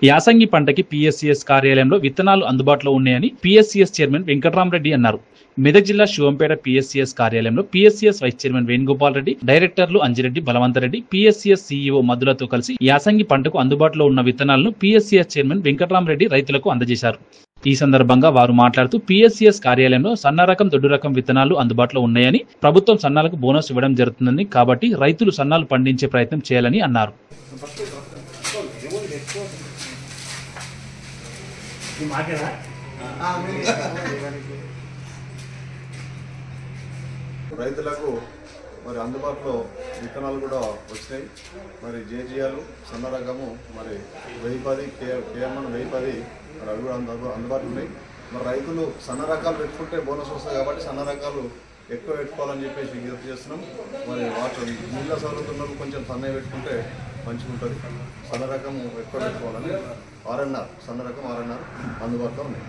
యాసంగి పంటకి పీఎస్సీఎస్ కార్యాలయంలో విత్తనాలు అందుబాటులో ఉన్నాయని పీఎస్సీఎస్ చైర్మన్ వెంకట్రామరెడ్డి అన్నారు. మెదక్ జిల్లా శివంపేట పీఎస్సీఎస్ కార్యాలయంలో PSCS vice chairman Venugopal Reddy, డైరెక్టర్లు అంజిరెడ్డి, బలవంతరెడ్డి, పీఎస్సీఎస్ సీఈఓ మధులతో కలిసి యాసంగి పంటకు అందుబాటులో ఉన్న విత్తనాలను పీఎస్సీఎస్ చైర్మన్ వెంకట్రామరెడ్డి రైతులకు అందజేశారు. ఈ సందర్భంగా వారు మాట్లాడుతూ పీఎస్సీఎస్ కార్యాలయంలో సన్న రకం, దొడ్డు రకం విత్తనాలు అందుబాటులో ఉన్నాయని, ప్రభుత్వం సన్నాలకు బోనస్ ఇవ్వడం జరుగుతుందని, కాబట్టి రైతులు సన్నాలు పండించే ప్రయత్నం చేయాలని అన్నారు. రైతులకు మరి అందుబాటులో విత్తనాలు కూడా వచ్చినాయి. మరి జేజీఆలు సన్న రకము మరి 1010 కేఎంఎన్ 1010 మరి అవి కూడా అందుబాటులో ఉన్నాయి. మరి రైతులు సన్న రకాలు పెట్టుకుంటే బోనస్ వస్తాయి కాబట్టి సన్న రకాలు ఎక్కువ పెట్టుకోవాలని చెప్పేసి విజ్ఞప్తి చేస్తున్నాం. మరి వాటి నీళ్ళ సౌలతున్నప్పుడు కొంచెం సన్నవి పెట్టుకుంటే మంచిగా ఉంటుంది. సన్న రకం ఎక్కువ పెట్టుకోవాలని సన్న రకం 6.5 అందుబాటులో ఉన్నాయి.